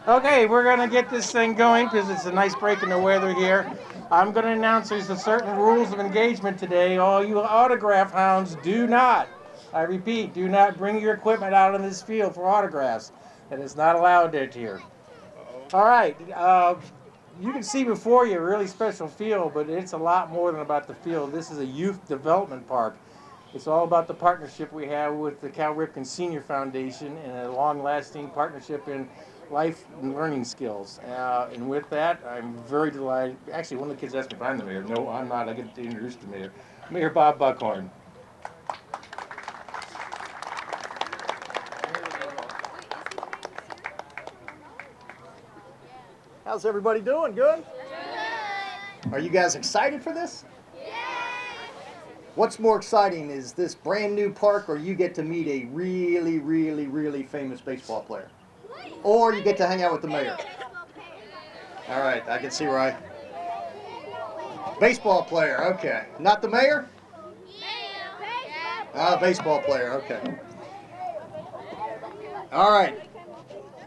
Okay, we're going to get this thing going because it's a nice break in the weather here. I'm going to announce there's a certain rules of engagement today. All you autograph hounds do not, I repeat, do not bring your equipment out on this field for autographs. That is not allowed out here. All right, you can see before you a really special field, but it's a lot more than about the field. This is a youth development park. It's all about the partnership we have with the Cal Ripken Senior Foundation and a long-lasting partnership in life and learning skills. And with that, I'm very delighted. Actually, one of the kids asked me if I'm the mayor. No, I'm not. I get to introduce the mayor. Mayor Bob Buckhorn. How's everybody doing? Good? Are you guys excited for this? What's more exciting, is this brand new park, or you get to meet a really, really, really famous baseball player? Or you get to hang out with the mayor? All right, I can see right. Baseball player, okay. Not the mayor? Baseball player, okay. All right.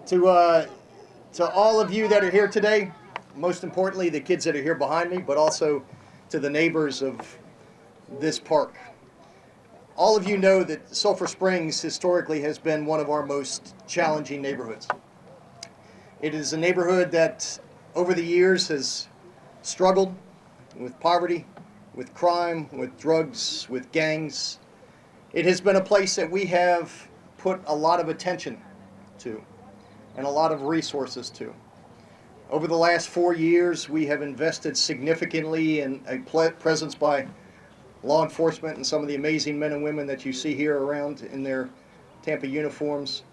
To all of you that are here today, most importantly the kids that are here behind me, but also to the neighbors of this park. All of you know that Sulphur Springs historically has been one of our most challenging neighborhoods. It is a neighborhood that over the years has struggled with poverty, with crime, with drugs, with gangs. It has been a place that we have put a lot of attention to and a lot of resources to. Over the last 4 years, we have invested significantly in a presence by law enforcement and some of the amazing men and women that you see here around in their Tampa uniforms.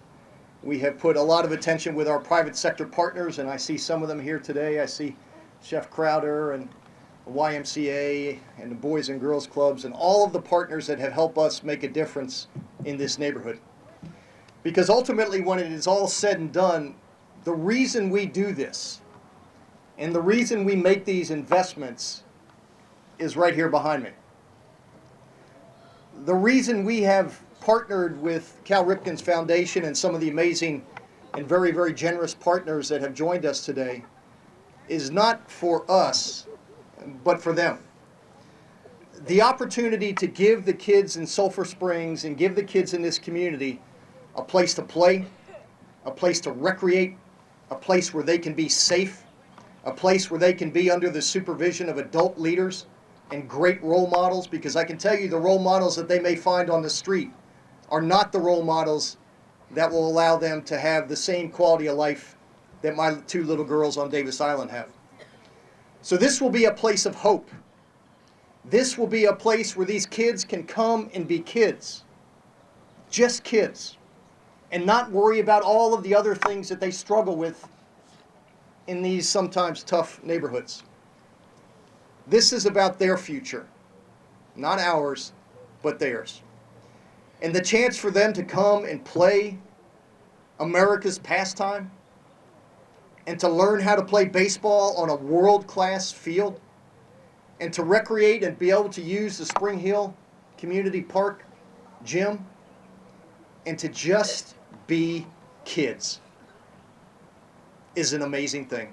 We have put a lot of attention with our private sector partners, and I see some of them here today. I see Chef Crowder and the YMCA and the Boys and Girls Clubs and all of the partners that have helped us make a difference in this neighborhood. Because ultimately, when it is all said and done, the reason we do this and the reason we make these investments is right here behind me. The reason we have partnered with Cal Ripken's Foundation and some of the amazing and very, very generous partners that have joined us today is not for us, but for them. The opportunity to give the kids in Sulphur Springs and give the kids in this community a place to play, a place to recreate, a place where they can be safe, a place where they can be under the supervision of adult leaders and great role models, because I can tell you the role models that they may find on the street are not the role models that will allow them to have the same quality of life that my 2 little girls on Davis Island have. So this will be a place of hope. This will be a place where these kids can come and be kids, just kids, and not worry about all of the other things that they struggle with in these sometimes tough neighborhoods. This is about their future, not ours, but theirs. And the chance for them to come and play America's pastime and to learn how to play baseball on a world-class field and to recreate and be able to use the Springhill Community Park gym and to just be kids is an amazing thing.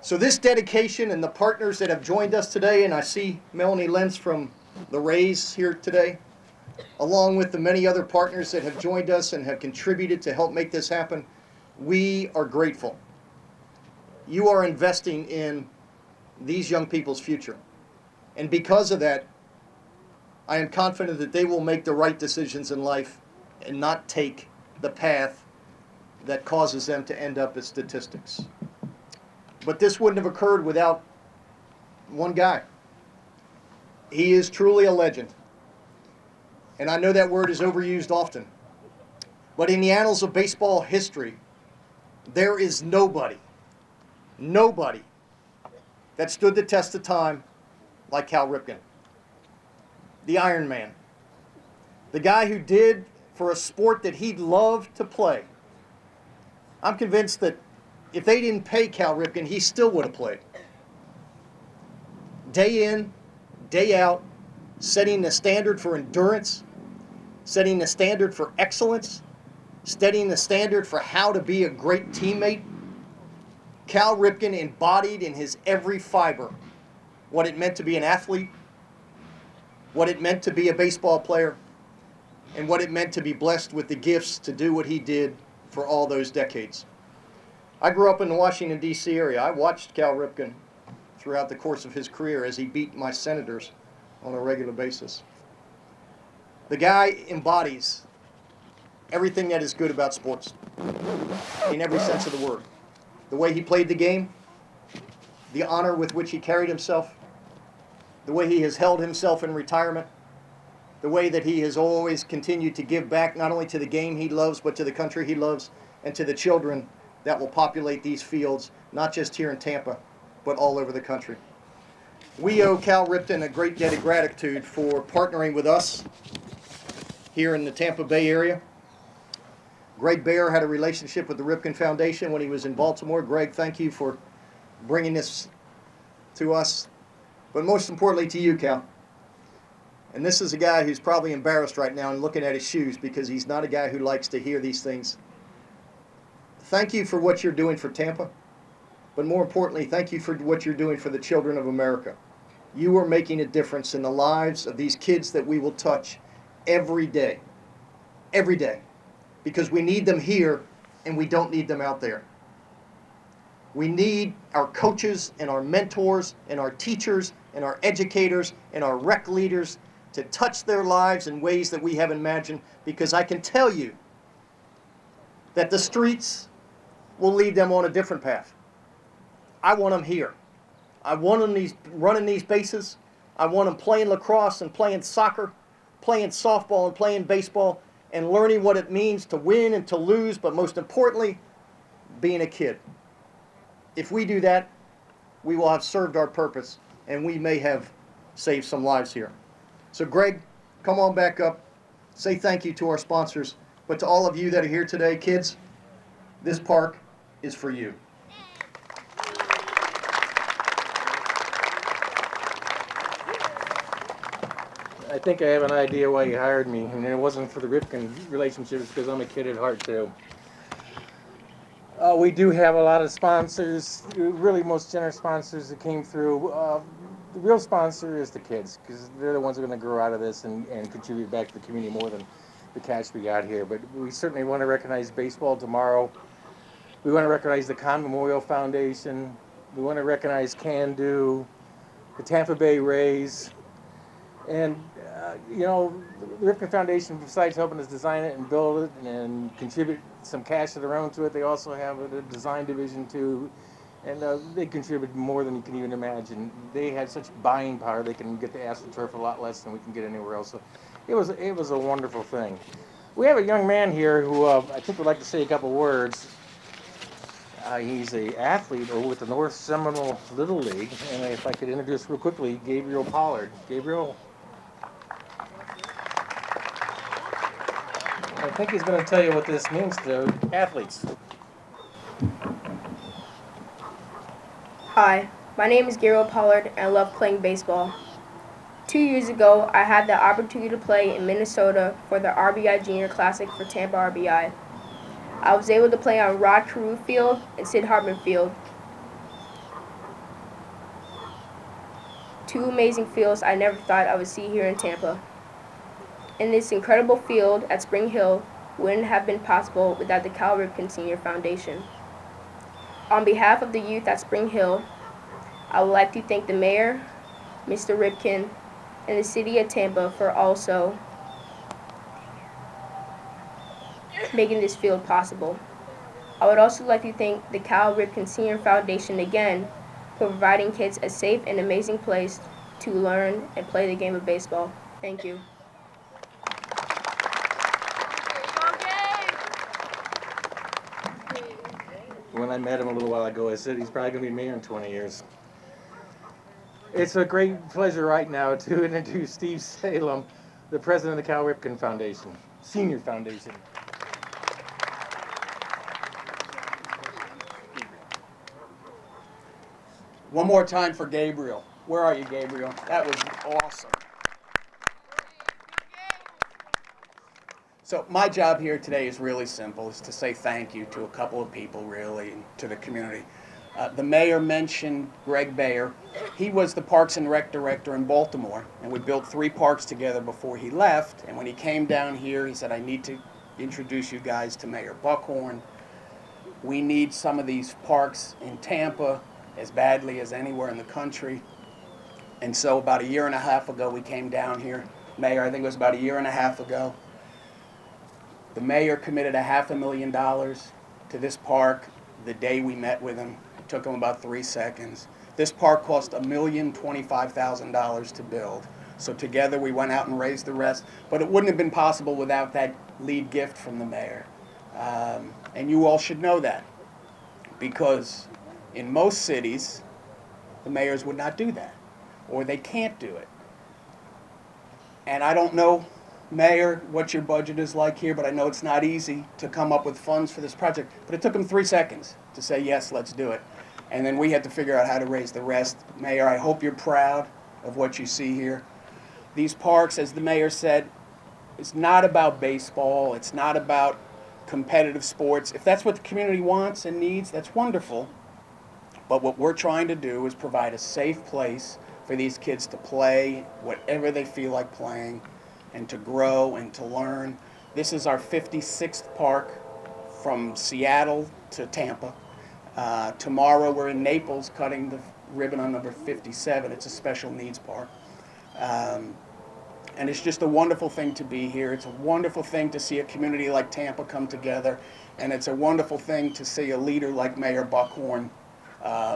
So this dedication and the partners that have joined us today, and I see Melanie Lentz from the Rays here today, along with the many other partners that have joined us and have contributed to help make this happen, we are grateful. You are investing in these young people's future. And because of that, I am confident that they will make the right decisions in life and not take the path that causes them to end up as statistics. But this wouldn't have occurred without one guy. He is truly a legend. And I know that word is overused often. But in the annals of baseball history, there is nobody that stood the test of time like Cal Ripken. The Iron Man. The guy who did for a sport that he loved to play. I'm convinced that if they didn't pay Cal Ripken, he still would have played. Day in, day out, setting the standard for endurance, setting the standard for excellence, setting the standard for how to be a great teammate, Cal Ripken embodied in his every fiber what it meant to be an athlete, what it meant to be a baseball player, and what it meant to be blessed with the gifts to do what he did for all those decades. I grew up in the Washington, D.C. area. I watched Cal Ripken throughout the course of his career as he beat my Senators on a regular basis. The guy embodies everything that is good about sports in every sense of the word. The way he played the game, the honor with which he carried himself, the way he has held himself in retirement, the way that he has always continued to give back not only to the game he loves, but to the country he loves and to the children that will populate these fields, not just here in Tampa, but all over the country. We owe Cal Ripken a great debt of gratitude for partnering with us here in the Tampa Bay area. Greg Baer had a relationship with the Ripken Foundation when he was in Baltimore. Greg, thank you for bringing this to us, but most importantly to you, Cal. And this is a guy who's probably embarrassed right now and looking at his shoes because he's not a guy who likes to hear these things. Thank you for what you're doing for Tampa, but more importantly, thank you for what you're doing for the children of America. You are making a difference in the lives of these kids that we will touch every day, because we need them here and we don't need them out there. We need our coaches and our mentors and our teachers and our educators and our rec leaders to touch their lives in ways that we haven't imagined, because I can tell you that the streets will lead them on a different path. I want them here. I want them running these bases. I want them playing lacrosse and playing soccer, playing softball and playing baseball, and learning what it means to win and to lose, but most importantly, being a kid. If we do that, we will have served our purpose, and we may have saved some lives here. So Greg, come on back up. Say thank you to our sponsors, but to all of you that are here today, kids, this park is for you. I think I have an idea why you hired me, and it wasn't for the Ripken relationship, it's because I'm a kid at heart too. We do have a lot of sponsors, really most generous sponsors that came through. The real sponsor is the kids, because they're the ones who are going to grow out of this and contribute back to the community more than the cash we got here. But we certainly want to recognize baseball tomorrow. We want to recognize the Con Memorial Foundation. We want to recognize Can Do, the Tampa Bay Rays. And, you know, the Ripken Foundation, besides helping us design it and build it and contribute some cash of their own to it, they also have a design division too. And they contribute more than you can even imagine. They have such buying power, they can get the AstroTurf a lot less than we can get anywhere else. So it was a wonderful thing. We have a young man here who I think would like to say a couple words. He's an athlete with the North Seminole Little League. And if I could introduce real quickly, Gabriel Pollard. Gabriel? I think he's going to tell you what this means to athletes. Hi, my name is Gabriel Pollard and I love playing baseball. 2 years ago, I had the opportunity to play in Minnesota for the RBI Junior Classic for Tampa RBI. I was able to play on Rod Carew Field and Sid Hartman Field. Two amazing fields I never thought I would see here in Tampa. And this incredible field at Springhill wouldn't have been possible without the Cal Ripken Senior Foundation. On behalf of the youth at Springhill, I would like to thank the mayor, Mr. Ripken, and the City of Tampa for also making this field possible. I would also like to thank the Cal Ripken Senior Foundation again for providing kids a safe and amazing place to learn and play the game of baseball. Thank you. When I met him a little while ago, I said he's probably going to be mayor in 20 years. It's a great pleasure right now to introduce Steve Salem, the president of the Cal Ripken Foundation, Senior Foundation. One more time for Gabriel. Where are you, Gabriel? That was awesome. So my job here today is really simple. It's to say thank you to a couple of people, really, and to the community. The mayor mentioned Greg Bayer. He was the Parks and Rec director in Baltimore, and we built 3 parks together before he left. And when he came down here, he said, I need to introduce you guys to Mayor Buckhorn. We need some of these parks in Tampa as badly as anywhere in the country. And so about 1.5 years ago, we came down here. Mayor, I think it was about 1.5 years ago. The mayor committed $500,000 to this park the day we met with him. It took him about 3 seconds. This park cost $1,025,000 to build. So together we went out and raised the rest. But it wouldn't have been possible without that lead gift from the mayor. And you all should know that, because in most cities, the mayors would not do that, or they can't do it. And I don't know, Mayor, what your budget is like here, but I know it's not easy to come up with funds for this project. But it took him 3 seconds to say, yes, let's do it. And then we had to figure out how to raise the rest. Mayor, I hope you're proud of what you see here. These parks, as the mayor said, it's not about baseball. It's not about competitive sports. If that's what the community wants and needs, that's wonderful. But what we're trying to do is provide a safe place for these kids to play whatever they feel like playing, and to grow and to learn. This is our 56th park from Seattle to Tampa. Tomorrow we're in Naples cutting the ribbon on number 57. It's a special needs park. And it's just a wonderful thing to be here. It's a wonderful thing to see a community like Tampa come together. And it's a wonderful thing to see a leader like Mayor Buckhorn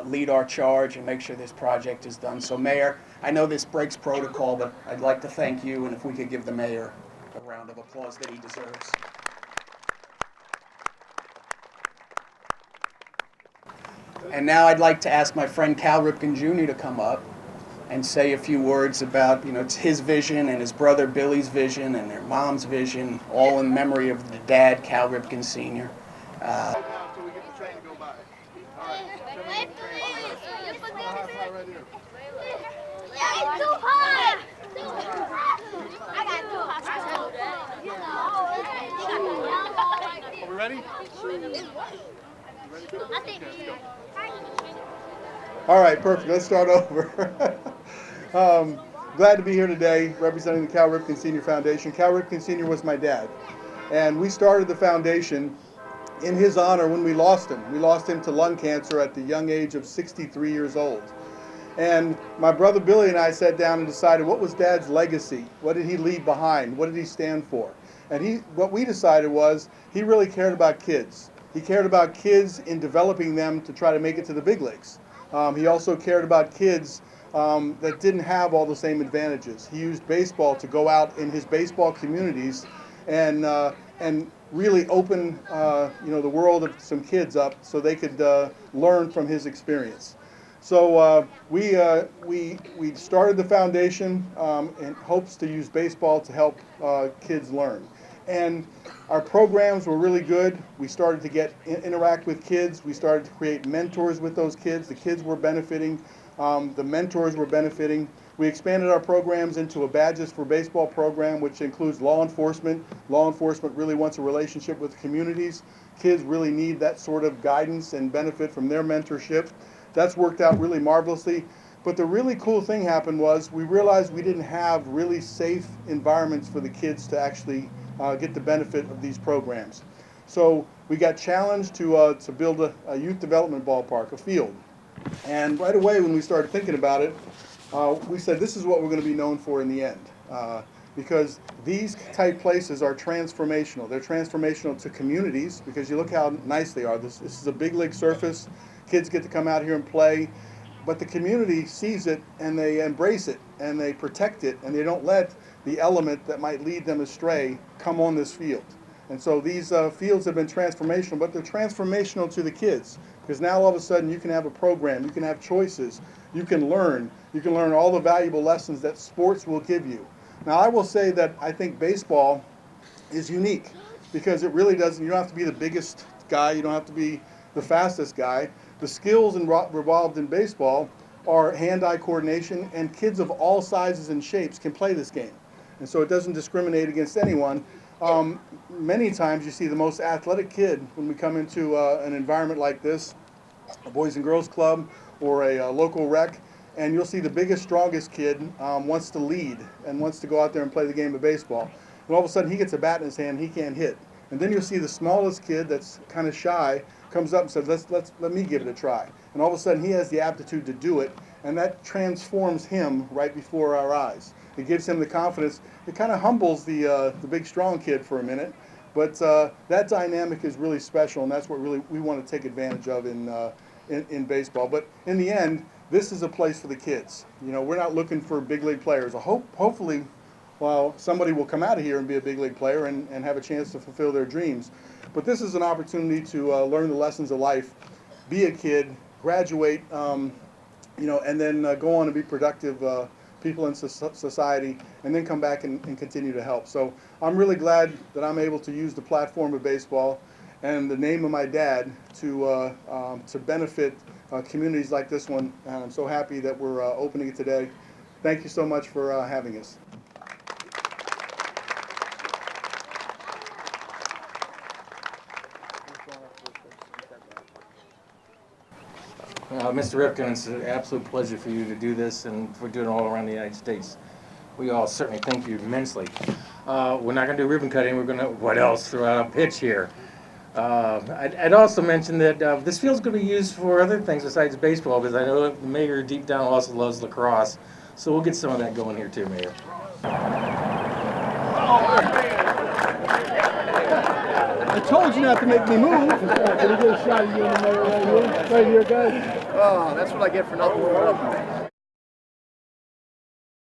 lead our charge and make sure this project is done. So Mayor, I know this breaks protocol, but I'd like to thank you, and if we could give the mayor a round of applause that he deserves. And now I'd like to ask my friend Cal Ripken Jr. to come up and say a few words about, it's his vision and his brother Billy's vision and their mom's vision, all in memory of the dad, Cal Ripken Sr. Are we ready? All right, perfect. Let's start over. Glad to be here today representing the Cal Ripken Sr. Foundation. Cal Ripken Sr. was my dad, and we started the foundation in his honor when we lost him. We lost him to lung cancer at the young age of 63 years old. And my brother Billy and I sat down and decided, what was Dad's legacy? What did he leave behind? What did he stand for? And what we decided was he really cared about kids. He cared about kids in developing them to try to make it to the big leagues. He also cared about kids that didn't have all the same advantages. He used baseball to go out in his baseball communities and really open the world of some kids up so they could learn from his experience. So we started the foundation in hopes to use baseball to help kids learn. And our programs were really good. We started to interact with kids. We started to create mentors with those kids. The kids were benefiting. The mentors were benefiting. We expanded our programs into a Badges for Baseball program, which includes law enforcement. Law enforcement really wants a relationship with communities. Kids really need that sort of guidance and benefit from their mentorship. That's worked out really marvelously. But the really cool thing happened was we realized we didn't have really safe environments for the kids to actually get the benefit of these programs. So we got challenged to build a youth development ballpark, a field. And right away when we started thinking about it, we said this is what we're going to be known for in the end. Because these type places are transformational. They're transformational to communities because you look how nice they are. This is a big league surface. Kids get to come out here and play. But the community sees it and they embrace it and they protect it and they don't let the element that might lead them astray come on this field. And so these fields have been transformational, but they're transformational to the kids because now all of a sudden you can have a program, you can have choices, you can learn all the valuable lessons that sports will give you. Now I will say that I think baseball is unique because it really doesn't, you don't have to be the biggest guy, you don't have to be the fastest guy. The skills involved in baseball are hand-eye coordination, and kids of all sizes and shapes can play this game. And so it doesn't discriminate against anyone. Many times you see the most athletic kid when we come into an environment like this, a Boys and Girls Club or a local rec, and you'll see the biggest, strongest kid wants to lead and wants to go out there and play the game of baseball. And all of a sudden he gets a bat in his hand, he can't hit. And then you'll see the smallest kid that's kind of shy comes up and says, let me give it a try. And all of a sudden he has the aptitude to do it, and that transforms him right before our eyes. It gives him the confidence. It kind of humbles the big, strong kid for a minute. But that dynamic is really special, and that's what really we want to take advantage of in baseball. But in the end, this is a place for the kids. You know, we're not looking for big league players. Hopefully, well, somebody will come out of here and be a big league player and have a chance to fulfill their dreams. But this is an opportunity to learn the lessons of life, be a kid, graduate, you know, and then go on and be productive people in society, and then come back and continue to help. So I'm really glad that I'm able to use the platform of baseball and the name of my dad to benefit communities like this one. And I'm so happy that we're opening it today. Thank you so much for having us. Mr. Ripken, it's an absolute pleasure for you to do this and for doing it all around the United States. We all certainly thank you immensely. We're not going to do ribbon cutting. We're going to, what else, throw out a pitch here. I'd also mention that this field's going to be used for other things besides baseball, because I know the mayor deep down also loves lacrosse. So we'll get some of that going here too, Mayor. I told you not to make me move. Can we get a shot of you in the mayor right here? Right here, guys. Oh, that's what I get for not moving up.